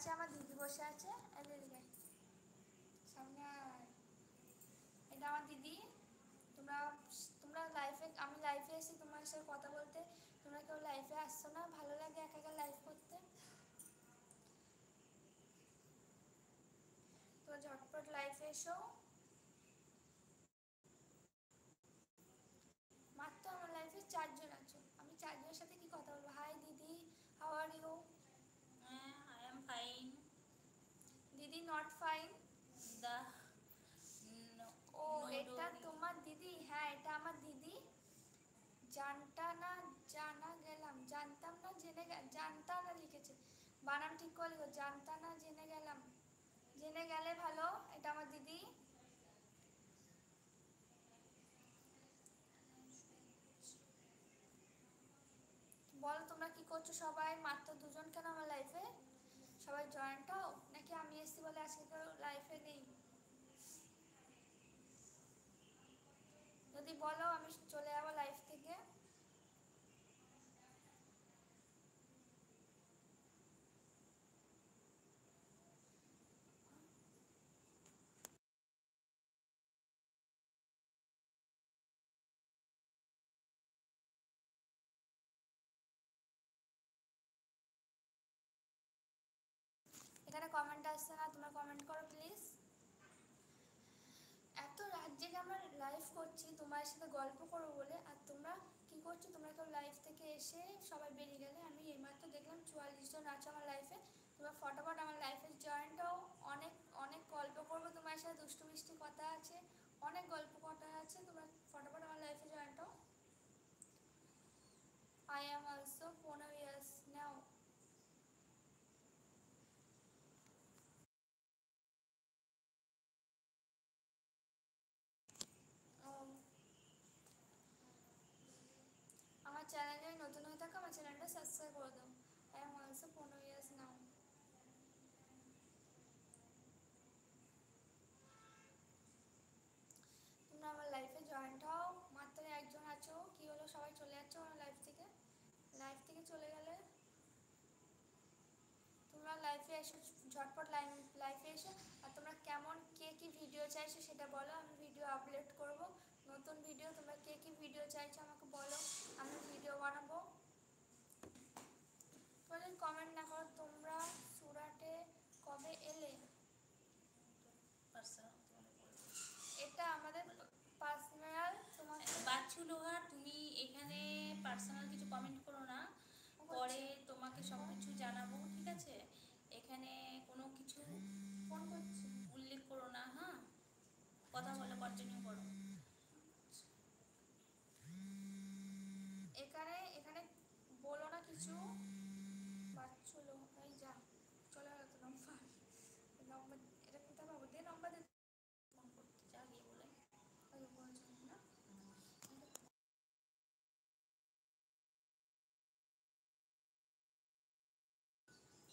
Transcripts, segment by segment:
আছে, আমার দিদি বসে আছে। এদিকে সামনে এটা আমার দিদি। তোমরা তোমরা লাইফে, আমি লাইফে এসেছি তোমার সাথে কথা বলতে, তোমরা কেউ লাইফে আসছো না। ভালো লাগে একা একা লাইফ করতে। তো ঝটপট লাইফে এসো। মাত্র আমার লাইফে 4 জন আছো, আমি 4 জনের সাথে কি কথা বলবো। হাই দিদি, how are you? I am fine. দিদি নট ফাইন। The ও no এটা তোমার দিদি? হ্যাঁ এটা আমার দিদি। জানতা না জানা গেলাম, জানতাম না জেনে জানতা না লিখেছে, বানান ঠিক করে লিখো। জানতা না জেনে গেলাম, জেনে গেলে ভালো। এটা আমার দিদি। বলো তোমরা কি করছো সবাই? মাত্র 2 জন কেন আমার লাইফে? সবাই জয়েন্ট হও নাকি আমি এসছি বলে আজকে কেউ লাইফে নেই? যদি বলো আমি চলে যাবো লাইফ থেকে। এখানে কমেন্ট আসছে না, তোমরা কমেন্ট করো প্লিজ। এত রাত জেগে আমরা লাইভ করছি তোমার সাথে গল্প করবো বলে, আর তোমরা কি করছো? তোমরা কেউ লাইভ থেকে এসে সবাই বেরিয়ে গেলে। আমি এইমাত্র দেখলাম 44 জন আছে আমার লাইফে। তোমরা ফটাফট আমার লাইফে জয়েন্ট হও। অনেক অনেক গল্প করবো তোমার সাথে, দুষ্টু মিষ্টি কথা আছে, অনেক গল্প কথা আছে। তোমরা ফটাফট আমার লাইফে জয়েন্ট হও। I am also 15 years now. আমার চ্যানেলে নতুন হয়ে থাকো, আমার চ্যানেলটা সাবস্ক্রাইব করে দাও। I am also 15 years now. তোমরা আমার লাইফে জয়েন্ট হও। মাত্র 1 জন আছো, কি হলো সবাই চলে যাচ্ছ আমার লাইফ থেকে? লাইফ থেকে চলে গেলে। তোমরা লাইফে এসে ঝটপট লাইফে এসে, আর তোমরা কেমন কে কি ভিডিও চাইছো সেটা বলো, আমি ভিডিও আপলোড করব। নতুন ভিডিও তোমরা কে কি ভিডিও চাইছো আমাকে বলো, আমি ভিডিও বানাবো। তোমরা কমেন্ট না করো। তোমরা সুরাটে কবে এলে? এটা আমাদের পার্সোনাল। তোমাকে বাচ্চু লোহার, তুমি এখানে পার্সোনাল কিছু কমেন্ট করো না, পরে তোমাকে সব কিছু জানাবো, ঠিক আছে? এখানে কোনো কিছু ফোন করছি। উল্লেখ করো না, হ্যাঁ? কথা বলে কন্টিনিউ করো। এখানে এখানে বলো না কিছু। বাচ্চু লোহাই যা চলে গেল তো নম্বর। নম্বর এটা কোথায় পাবো? দে নম্বর দে। ফোন করতে যা গিয়ে বলে। ওই বলছো না।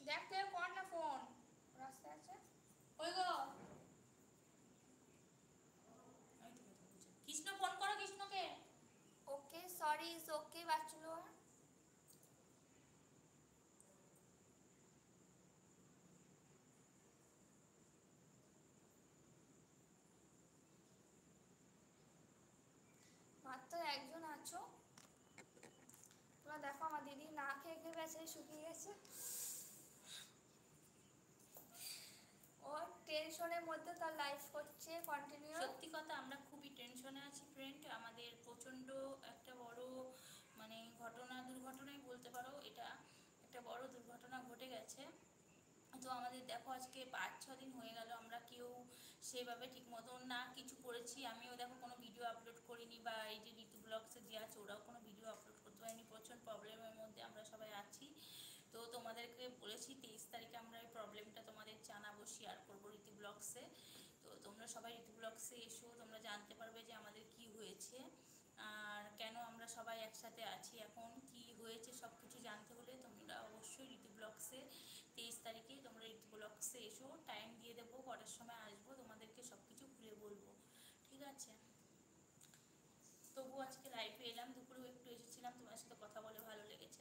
দেখ তুই কর না ফোন, রাস্তায় আছে। ওই গো কৃষ্ণ, ফোন করো কৃষ্ণকে। ওকে সরি, ইজ ওকে বাচ্চু লোহা। মাত্র 1 জন আছো। তোমরা দেখো আমার দিদি না খেয়ে খেয়ে বেঁচে শুকিয়ে গেছে। ও টেনশনের মধ্যে তার লাইফ করছে কন্টিনিউ। সত্যি কথা, আমরা খুবই টেনশনে আছি ফ্রেন্ড। আমাদের প্রচণ্ড একটা বড় মানে দুর্ঘটনাই বলতে পারো। এটা একটা বড় দুর্ঘটনা ঘটে গেছে। তো আমাদের দেখো আজকে 5-6 দিন হয়ে গেল আমরা কেউ সেভাবে ঠিক মতন না কিছু করেছি। আমিও দেখো কোনো ভিডিও আপলোড করিনি, বা এই যে ঋতু ব্লগসে যে আছে ওরাও কোনো ভিডিও আপলোড করতে পারেনি। প্রচণ্ড প্রবলেমের মধ্যে আমরা সবাই আছি। তো তোমাদেরকে বলেছি 23 তারিখে আমরা এই প্রবলেমটা তোমাদের জানাবো, শেয়ার করবো ঋতু ব্লগসে। তো তোমরা সবাই ঋতু ব্লগসে এসো, তোমরা জানতে পারবে যে আমাদের কি হয়েছে আর কেন আমরা সবাই একসাথে আছি, এখন কি হয়েছে সব কিছু জানতে হলে তোমরা অবশ্যই ঋতু ব্লগসে 23 তারিখে তোমরা ঋতু ব্লগসে এসো। টাইম দিয়ে দেবো, কটার সময় আসবো তোমাদেরকে সব কিছু খুলে বলবো, ঠিক আছে? তবু আজকে লাইভে এলাম, দুপুরেও একটু এসেছিলাম, তোমার সাথে কথা বলে ভালো লেগেছে।